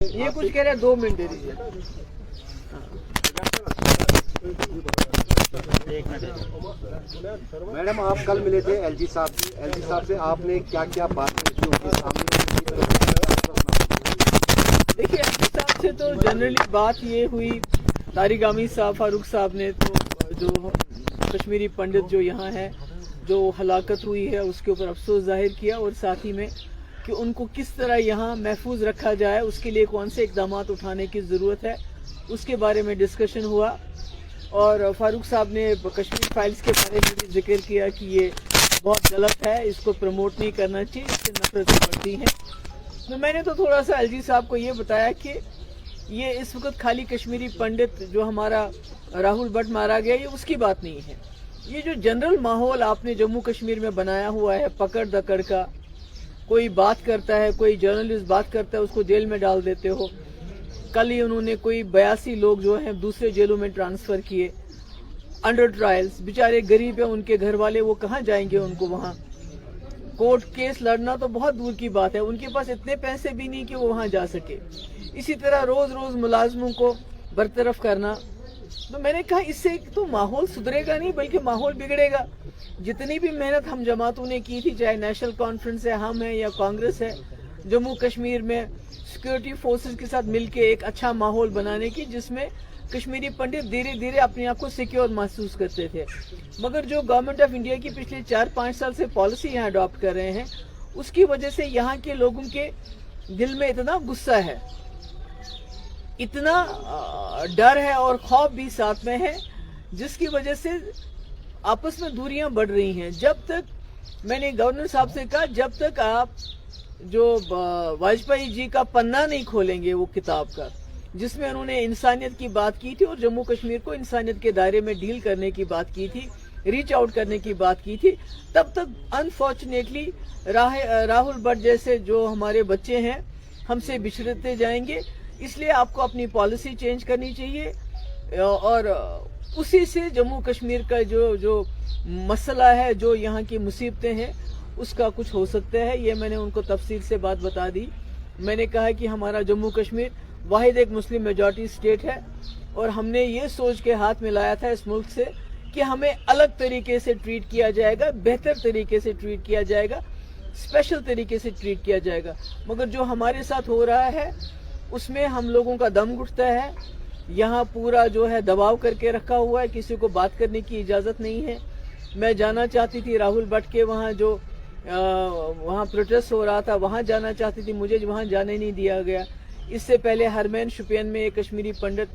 ये कुछ कह रहे हैं 2 मिनट दे दीजिए। मैडम आप कल मिले थे एलजी साहब से आपने क्या क्या बातें की उनके सामने? देखिए एलजी साहब से तो जनरली बात ये हुई, तारिक आमिर साहब, फारूक साहब ने तो जो कश्मीरी पंडित जो यहाँ है जो हलाकत हुई है उसके ऊपर अफसोस जाहिर किया, और साथ ही में कि उनको किस तरह यहाँ महफूज रखा जाए उसके लिए कौन से इकदाम उठाने की ज़रूरत है उसके बारे में डिस्कशन हुआ। और फारूक साहब ने कश्मीर फाइल्स के बारे में भी जिक्र किया कि ये बहुत गलत है, इसको प्रमोट नहीं करना चाहिए, इससे नफरतें बढ़ती हैं। तो मैंने तो थोड़ा सा एलजी साहब को ये बताया कि ये इस वक्त खाली कश्मीरी पंडित जो हमारा राहुल भट्ट मारा गया ये उसकी बात नहीं है। ये जो जनरल माहौल आपने जम्मू कश्मीर में बनाया हुआ है पकड़ दकड़ का, कोई बात करता है, कोई जर्नलिस्ट बात करता है उसको जेल में डाल देते हो। कल ही उन्होंने कोई 82 लोग जो हैं दूसरे जेलों में ट्रांसफर किए अंडर ट्रायल्स। बेचारे गरीब है, उनके घर वाले वो कहाँ जाएंगे, उनको वहाँ कोर्ट केस लड़ना तो बहुत दूर की बात है, उनके पास इतने पैसे भी नहीं कि वो वहाँ जा सके। इसी तरह रोज रोज मुलाजमों को बरतरफ करना, तो मैंने कहा इससे तो माहौल सुधरेगा नहीं बल्कि माहौल बिगड़ेगा। जितनी भी मेहनत हम जमातों ने की थी, चाहे नेशनल कॉन्फ्रेंस है, हम है या कांग्रेस है, जम्मू कश्मीर में सिक्योरिटी फोर्सेस के साथ मिलके एक अच्छा माहौल बनाने की जिसमें कश्मीरी पंडित धीरे धीरे अपने आप को सिक्योर महसूस करते थे। मगर जो गवर्नमेंट ऑफ इंडिया की पिछले 4-5 साल से पॉलिसी यहाँ अडॉप्ट कर रहे हैं उसकी वजह से यहाँ के लोगों के दिल में इतना गुस्सा है, इतना डर है और खौफ भी साथ में है, जिसकी वजह से आपस में दूरियां बढ़ रही हैं। जब तक मैंने गवर्नर साहब से कहा जब तक आप जो वाजपेयी जी का पन्ना नहीं खोलेंगे वो किताब का जिसमें उन्होंने इंसानियत की बात की थी और जम्मू कश्मीर को इंसानियत के दायरे में डील करने की बात की थी, रीच आउट करने की बात की थी, तब तक अनफॉर्चुनेटली राहुल भट्ट जैसे जो हमारे बच्चे हैं हमसे बिछड़ते जाएंगे। इसलिए आपको अपनी पॉलिसी चेंज करनी चाहिए और उसी से जम्मू कश्मीर का जो मसला है, जो यहाँ की मुसीबतें हैं उसका कुछ हो सकता है। ये मैंने उनको तफसील से बात बता दी। मैंने कहा कि हमारा जम्मू कश्मीर वाहिद एक मुस्लिम मेजॉरिटी स्टेट है और हमने ये सोच के हाथ मिलाया था इस मुल्क से कि हमें अलग तरीके से ट्रीट किया जाएगा, बेहतर तरीके से ट्रीट किया जाएगा, स्पेशल तरीके से ट्रीट किया जाएगा। मगर जो हमारे साथ हो रहा है उसमें हम लोगों का दम घुटता है। यहाँ पूरा जो है दबाव करके रखा हुआ है, किसी को बात करने की इजाज़त नहीं है। मैं जाना चाहती थी राहुल भट्ट के वहाँ जो वहाँ प्रोटेस्ट हो रहा था वहाँ जाना चाहती थी, मुझे वहाँ जाने नहीं दिया गया। इससे पहले हरमैन शुपियन में एक कश्मीरी पंडित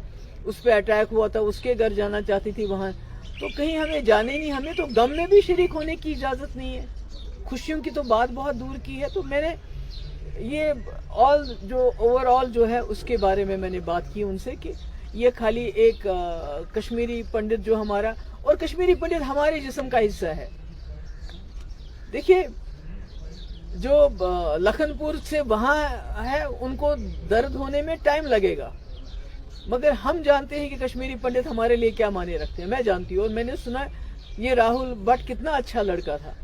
उस पर अटैक हुआ था, उसके घर जाना चाहती थी वहाँ, तो कहीं हमें जाने नहीं, हमें तो गम में भी शरीक होने की इजाज़त नहीं है, खुशियों की तो बात बहुत दूर की है। तो मैंने ये ओवरऑल जो है उसके बारे में मैंने बात की उनसे कि ये खाली एक कश्मीरी पंडित जो हमारा, और कश्मीरी पंडित हमारे जिस्म का हिस्सा है। देखिए जो लखनपुर से वहाँ है उनको दर्द होने में टाइम लगेगा, मगर हम जानते हैं कि कश्मीरी पंडित हमारे लिए क्या माने रखते हैं। मैं जानती हूँ और मैंने सुना ये राहुल भट्ट कितना अच्छा लड़का था,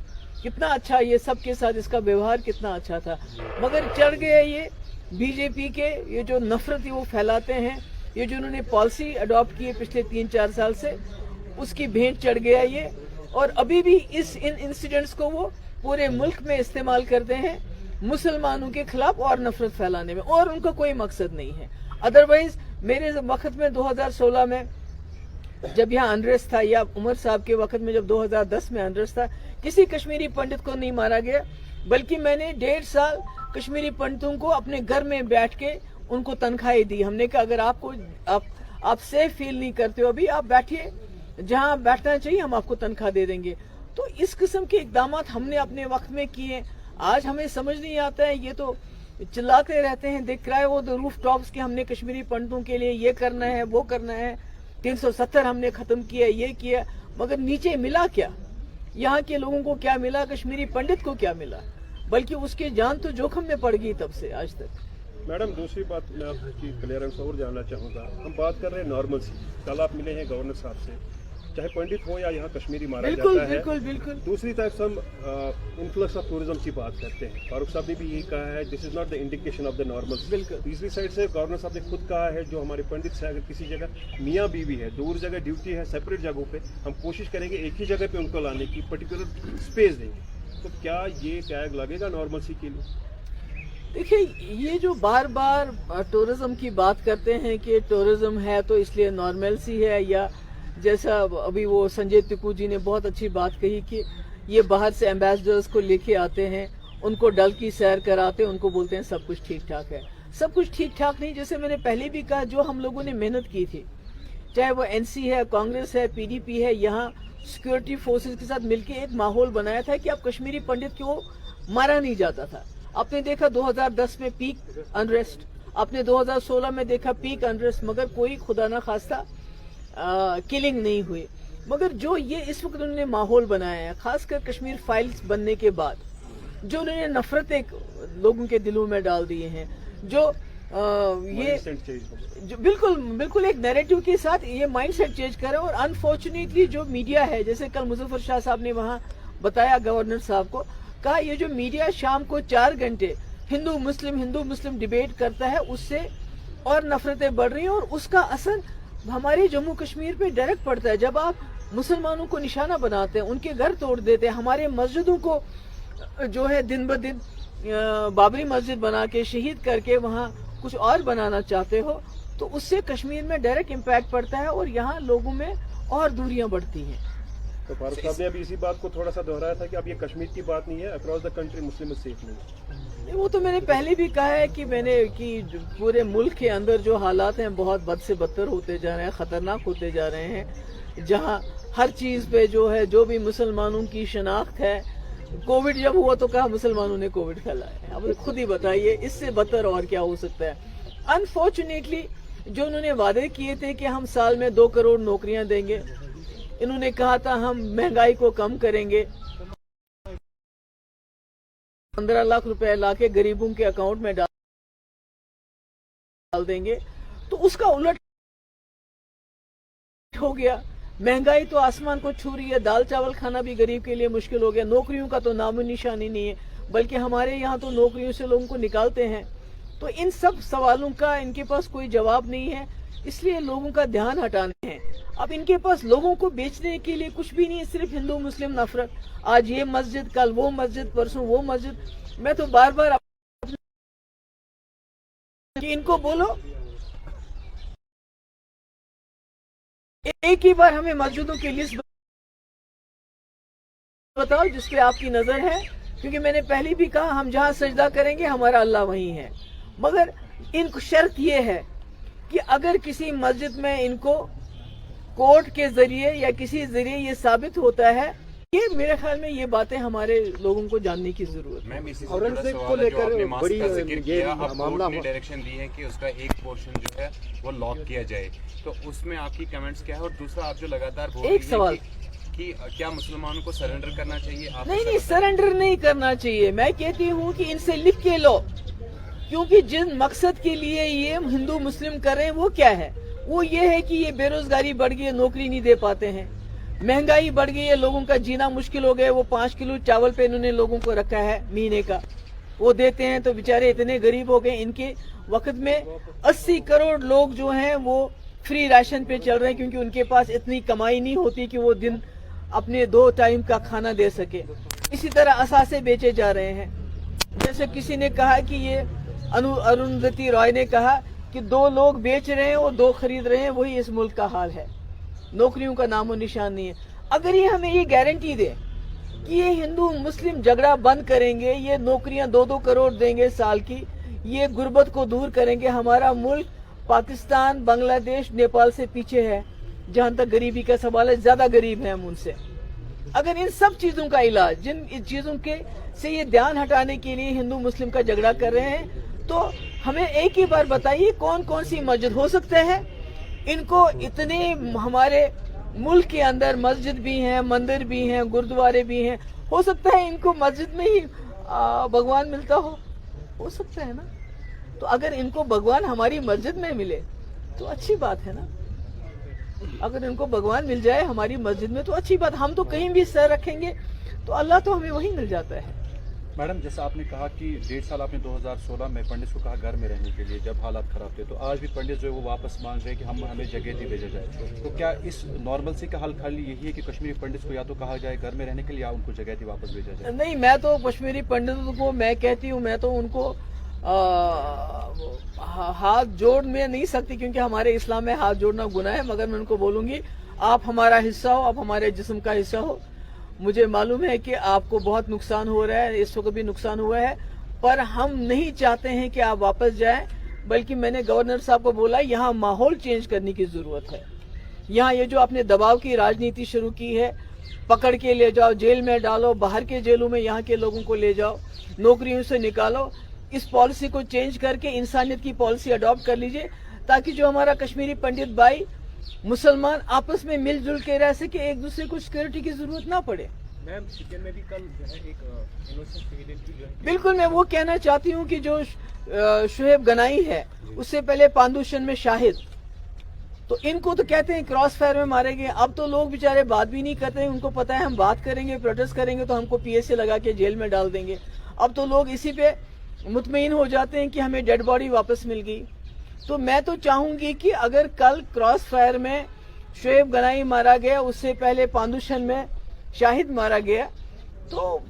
कितना अच्छा ये सबके साथ इसका व्यवहार कितना अच्छा था, मगर चढ़ गए ये बीजेपी के ये जो नफरत वो फैलाते हैं, ये जो उन्होंने पॉलिसी अडॉप्ट की है पिछले 3-4 साल से उसकी भेंट चढ़ गया ये। और अभी भी इन इंसिडेंट्स को वो पूरे मुल्क में इस्तेमाल करते हैं मुसलमानों के खिलाफ और नफरत फैलाने में, और उनका कोई मकसद नहीं है। अदरवाइज मेरे वक्त में 2016 में जब यहाँ अनरेस्ट था, या उमर साहब के वक्त में जब 2010 में अनरेस्ट था, किसी कश्मीरी पंडित को नहीं मारा गया, बल्कि मैंने 1.5 साल कश्मीरी पंडितों को अपने घर में बैठ के उनको तनख्वाहें दी। हमने कहा अगर आप सेफ फील नहीं करते हो अभी, आप बैठिए, जहां बैठना चाहिए हम आपको तनख्वाह दे देंगे। तो इस किस्म के इकदाम हमने अपने वक्त में किए। आज हमें समझ नहीं आता है, ये तो चिल्लाते रहते हैं, देख रहा है वो रूफ टॉप्स के हमने कश्मीरी पंडितों के लिए ये करना है वो करना है, 370 हमने खत्म किया, ये किया, मगर नीचे मिला क्या? यहाँ के लोगों को क्या मिला? कश्मीरी पंडित को क्या मिला? बल्कि उसकी जान तो जोखिम में पड़ गई तब से आज तक। मैडम दूसरी बात मैं आपकी क्लियरेंस और जानना चाहूँगा, हम बात कर रहे हैं नॉर्मल सी। कल आप मिले हैं गवर्नर साहब से, चाहे पंडित हो या यहाँ कश्मीरी मारा बिल्कुल जाता है। बिल्कुल बिल्कुल दूसरी तरफ हम इन्फ्लक्स ऑफ टूरिज्म की बात करते हैं, फारूक साहब ने भी यही कहा है, this is not the indication of the normal. बिल्कुल। तीसरी साइड से गवर्नर साहब ने खुद कहा है, जो हमारे पंडित से अगर किसी जगह मियाँ बीवी है, दूर जगह ड्यूटी है, सेपरेट जगहों पे हम कोशिश करेंगे एक ही जगह पे उनको लाने की, पर्टिकुलर स्पेस देंगे। तो क्या ये टैग लगेगा नॉर्मलसी के लिए? देखिए, ये जो बार बार टूरिज्म की बात करते हैं कि टूरिज्म है तो इसलिए नॉर्मलसी है, या जैसा अभी वो संजय टिकू जी ने बहुत अच्छी बात कही कि ये बाहर से एम्बेसडर्स को लेके आते हैं, उनको डल की सैर कराते हैं, उनको बोलते हैं सब कुछ ठीक ठाक है। सब कुछ ठीक ठाक नहीं। जैसे मैंने पहले भी कहा, जो हम लोगों ने मेहनत की थी, चाहे वो एनसी है, कांग्रेस है, पीडीपी है, यहाँ सिक्योरिटी फोर्सेस के साथ मिलकर एक माहौल बनाया था कि अब कश्मीरी पंडित को मारा नहीं जाता था। आपने देखा 2010 में पीक अनरेस्ट, आपने 2016 में देखा पीक अनरेस्ट, मगर कोई खुदा ना खास्ता किलिंग नहीं हुई। मगर जो ये इस वक्त उन्होंने माहौल बनाया है, खासकर कश्मीर फाइल्स बनने के बाद, जो उन्होंने नफरतें लोगों के दिलों में डाल दिए हैं, जो जो बिल्कुल बिल्कुल एक नैरेटिव के साथ ये माइंडसेट चेंज कर रहा है। और अनफॉर्चुनेटली जो मीडिया है, जैसे कल मुजफ्फर शाह साहब ने वहां बताया, गवर्नर साहब को कहा, ये जो मीडिया शाम को 4 घंटे हिंदू मुस्लिम डिबेट करता है, उससे और नफरतें बढ़ रही हैं और उसका असर हमारे जम्मू कश्मीर पे डायरेक्ट पड़ता है। जब आप मुसलमानों को निशाना बनाते हैं, उनके घर तोड़ देते हैं, हमारे मस्जिदों को जो है दिन ब दिन बाबरी मस्जिद बना के शहीद करके वहाँ कुछ और बनाना चाहते हो, तो उससे कश्मीर में डायरेक्ट इम्पैक्ट पड़ता है और यहाँ लोगों में और दूरियां बढ़ती हैं। तो फारूक साहब ने अभी इसी बात को थोड़ा सा दोहराया था कि अब ये कश्मीर की बात नहीं है, across the country Muslim is safe नहीं। वो तो मैंने पहले भी कहा है कि पूरे मुल्क के अंदर जो हालात हैं बहुत बद से बदतर होते जा रहे हैं, खतरनाक होते जा रहे हैं, जहां हर चीज पे जो है, जो भी मुसलमानों की शनाख्त है, कोविड जब हुआ तो कहा मुसलमानों ने कोविड फैलाया है। अब खुद ही बताइए इससे बदतर और क्या हो सकता है। अनफॉर्चुनेटली जो उन्होंने वादे किए थे कि हम साल में 2 करोड़ नौकरियां देंगे, इन्होंने कहा था हम महंगाई को कम करेंगे, 15 लाख रुपए लाके गरीबों के अकाउंट में डाल देंगे, तो उसका उलट हो गया। महंगाई तो आसमान को छू रही है, दाल चावल खाना भी गरीब के लिए मुश्किल हो गया। नौकरियों का तो नामो निशानी नहीं है, बल्कि हमारे यहाँ तो नौकरियों से लोगों को निकालते हैं। तो इन सब सवालों का इनके पास कोई जवाब नहीं है, इसलिए लोगों का ध्यान हटाने हैं। अब इनके पास लोगों को बेचने के लिए कुछ भी नहीं है, सिर्फ हिंदू मुस्लिम नफरत। आज ये मस्जिद, कल वो मस्जिद, परसों वो मस्जिद। मैं तो बार बार कि इनको बोलो एक ही बार हमें मस्जिदों की लिस्ट बताओ जिस पे आपकी नजर है, क्योंकि मैंने पहले भी कहा हम जहां सजदा करेंगे हमारा अल्लाह वहीं है। मगर इनको शर्त ये है कि अगर किसी मस्जिद में इनको कोर्ट के जरिए या किसी जरिए ये साबित होता है, ये मेरे ख्याल में ये बातें हमारे लोगों को जानने की जरूरत है। औरंगजेब को लेकर बड़ी ये मामला डायरेक्शन दी है कि उसका एक पोर्शन जो है वो लॉक किया जाए, तो उसमें आपकी कमेंट्स क्या है? और दूसरा, आप जो लगातार बोल रही एक सवाल कि क्या मुसलमानों को सरेंडर करना चाहिए? नहीं, सरेंडर नहीं करना चाहिए। मैं कहती हूँ कि इनसे लिख के लो, क्योंकि जिन मकसद के लिए ये हिंदू मुस्लिम कर रहे हैं वो क्या है? वो ये है कि ये बेरोजगारी बढ़ गई है, नौकरी नहीं दे पाते हैं, महंगाई बढ़ गई है, लोगों का जीना मुश्किल हो गया। वो 5 किलो चावल पे इन्होंने लोगों को रखा है महीने का, वो देते हैं तो बेचारे इतने गरीब हो गए। इनके वक्त में 80 करोड़ लोग जो हैं वो फ्री राशन पे चल रहे हैं, क्योंकि उनके पास इतनी कमाई नहीं होती कि वो दिन अपने 2 टाइम का खाना दे सके। इसी तरह असासे बेचे जा रहे हैं। जैसे किसी ने कहा कि ये अरुंधति रॉय ने कहा कि 2 लोग बेच रहे हैं और 2 खरीद रहे हैं, वही इस मुल्क का हाल है। नौकरियों का नामो निशान नहीं है। अगर ये हमें ये गारंटी दे कि ये हिंदू मुस्लिम झगड़ा बंद करेंगे, ये नौकरियां 2-2 करोड़ देंगे साल की, ये गुर्बत को दूर करेंगे, हमारा मुल्क पाकिस्तान, बांग्लादेश, नेपाल से पीछे है जहां तक गरीबी का सवाल है, ज्यादा गरीब है हम उनसे। अगर इन सब चीजों का इलाज, जिन चीजों के से ये ध्यान हटाने के लिए हिंदू मुस्लिम का झगड़ा कर रहे हैं, तो हमें एक ही बार बताइए कौन कौन सी मस्जिद हो सकते हैं। इनको इतने हमारे मुल्क के अंदर मस्जिद भी हैं, मंदिर भी हैं, गुरुद्वारे भी हैं, हो सकता है इनको मस्जिद में ही भगवान मिलता हो सकता है ना। तो अगर इनको भगवान हमारी मस्जिद में मिले तो अच्छी बात है ना। अगर इनको भगवान मिल जाए हमारी मस्जिद में तो अच्छी बात, हम तो कहीं भी सर रखेंगे तो अल्लाह तो हमें वहीं मिल जाता है। मैडम, जैसा आपने कहा कि 1.5 साल आपने 2016 में पंडित को कहा घर में रहने के लिए जब हालात खराब थे, तो आज भी पंडित जो है वो वापस मांग रहे हैं कि हमें जगह भेजा जाए। तो क्या इस नॉर्मल का हल खाली यही है कि कश्मीरी पंडित को या तो कहा जाए घर में रहने के लिए या उनको जगह वापस भेजा जाए? नहीं, मैं तो कश्मीरी पंडितों को मैं कहती हूँ, मैं तो उनको हाथ जोड़ में नहीं सकती क्योंकि हमारे इस्लाम में हाथ जोड़ना गुनाह है, मगर मैं उनको बोलूंगी आप हमारा हिस्सा हो, आप हमारे जिस्म का हिस्सा हो। मुझे मालूम है कि आपको बहुत नुकसान हो रहा है, इस वक्त भी नुकसान हुआ है, पर हम नहीं चाहते हैं कि आप वापस जाएं, बल्कि मैंने गवर्नर साहब को बोला यहाँ माहौल चेंज करने की जरूरत है। यहाँ ये जो आपने दबाव की राजनीति शुरू की है, पकड़ के ले जाओ, जेल में डालो, बाहर के जेलों में यहाँ के लोगों को ले जाओ, नौकरियों से निकालो, इस पॉलिसी को चेंज करके इंसानियत की पॉलिसी अडॉप्ट कर लीजिए, ताकि जो हमारा कश्मीरी पंडित भाई मुसलमान आपस में मिलजुल के रह सके, एक दूसरे को सिक्योरिटी की जरूरत ना पड़े। मैम, चिकन में भी कल जो है एक इनोसेंट सिविलियन की जो है, बिल्कुल, मैं वो कहना चाहती हूँ कि जो शुएब गनाई है, उससे पहले पांदुशन में शाहिद, तो इनको तो कहते हैं क्रॉस फायर में मारे गए। अब तो लोग बेचारे बात भी नहीं करते हैं, उनको पता है हम बात करेंगे, प्रोटेस्ट करेंगे तो हमको PSA लगा के जेल में डाल देंगे। अब तो लोग इसी पे मुतमईन हो जाते हैं कि हमें डेड बॉडी वापस मिल गई। तो मैं तो चाहूंगी कि अगर कल क्रॉस फायर में शुएब गनाई मारा गया, उससे पहले पांदुशन में शाहिद मारा गया, तो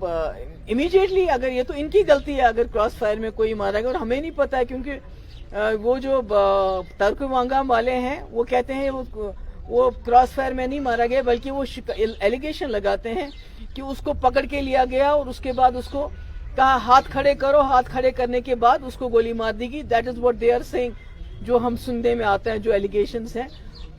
इमीडिएटली, अगर ये तो इनकी गलती है अगर क्रॉस फायर में कोई मारा गया, और हमें नहीं पता है क्योंकि वो जो तर्कवांगाम वाले हैं वो कहते हैं वो क्रॉस फायर में नहीं मारा गया, बल्कि वो एलिगेशन लगाते हैं कि उसको पकड़ के लिया गया और उसके बाद उसको कहा हाथ खड़े करो, हाथ खड़े करने के बाद उसको गोली मार दी गई। That is what they are saying, जो हम सुनने में आता है, जो एलिगेशंस हैं।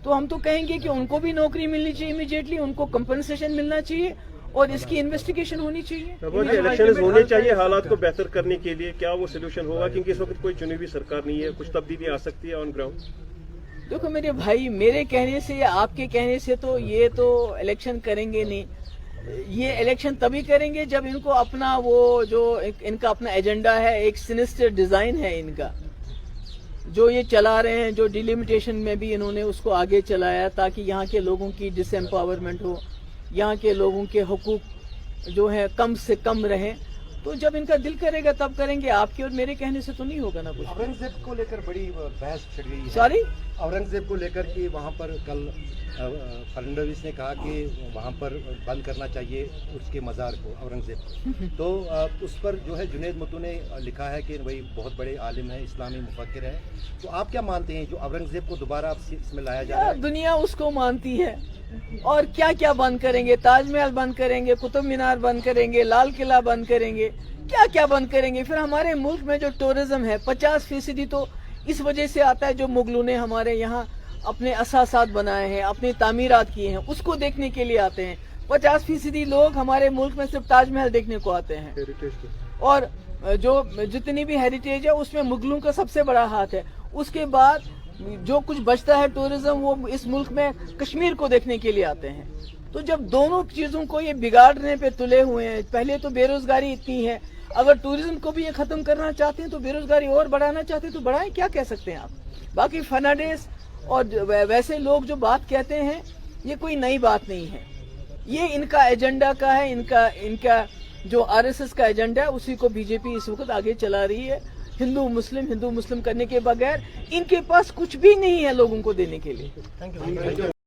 तो हम तो कहेंगे कि उनको भी नौकरी मिलनी चाहिए इमीडिएटली, उनको कंपनसेशन मिलना चाहिए और इसकी इन्वेस्टिगेशन होनी चाहिए। इलेक्शन होने चाहिए हालात को बेहतर करने के लिए, क्या वो सोल्यूशन होगा? क्योंकि इस वक्त कोई चुनी हुई सरकार नहीं है, कुछ तब्दीली आ सकती है ऑन ग्राउंड। देखो मेरे भाई, मेरे कहने से या आपके कहने से तो ये तो इलेक्शन करेंगे नहीं। ये इलेक्शन तभी करेंगे जब इनको अपना वो जो इनका अपना एजेंडा है, एक सिनिस्टर डिजाइन है इनका जो ये चला रहे हैं, जो डिलिमिटेशन में भी इन्होंने उसको आगे चलाया ताकि यहाँ के लोगों की डिसएम्पावरमेंट हो, यहाँ के लोगों के हुकूक जो है कम से कम रहें। तो जब इनका दिल करेगा तब करेंगे, आपके और मेरे कहने से तो नहीं होगा ना कुछ। औरंगजेब को लेकर बड़ी बहस छिड़ गई है। सॉरी, औरंगजेब को लेकर कि वहाँ पर कल फडणवीस ने कहा कि वहाँ पर बंद करना चाहिए उसके मज़ार को, औरंगजेब। तो उस पर जो है जुनैद मुत्तू ने लिखा है कि भाई बहुत बड़े आलिम है, इस्लामी मुफक्किर है। तो आप क्या मानते हैं जो औरंगजेब को दोबारा इसमें लाया जा रहा है? दुनिया उसको मानती है और क्या क्या बंद करेंगे, ताजमहल बंद करेंगे, कुतुब मीनार बंद करेंगे, लाल किला बंद करेंगे, क्या क्या बंद करेंगे। फिर हमारे मुल्क में जो टूरिज्म है 50% तो इस वजह से आता है जो मुगलों ने हमारे यहाँ अपने असासात बनाए हैं, अपनी तामीरात किए हैं, उसको देखने के लिए आते हैं। 50% लोग हमारे मुल्क में सिर्फ ताजमहल देखने को आते हैं, और जो जितनी भी हेरिटेज है उसमें मुगलों का सबसे बड़ा हाथ है। उसके बाद जो कुछ बचता है टूरिज्म, वो इस मुल्क में कश्मीर को देखने के लिए आते हैं। तो जब दोनों चीजों को ये बिगाड़ने पे तुले हुए हैं, पहले तो बेरोजगारी इतनी है, अगर टूरिज्म को भी ये खत्म करना चाहते हैं तो बेरोजगारी और बढ़ाना चाहते हैं तो बढ़ाएं, क्या कह सकते हैं आप। बाकी फर्नांडिस और वैसे लोग जो बात कहते हैं ये कोई नई बात नहीं है, ये इनका एजेंडा का है, इनका जो RSS का एजेंडा है उसी को बीजेपी इस वक्त आगे चला रही है। हिंदू मुस्लिम करने के बगैर इनके पास कुछ भी नहीं है लोगों को देने के लिए। Thank you.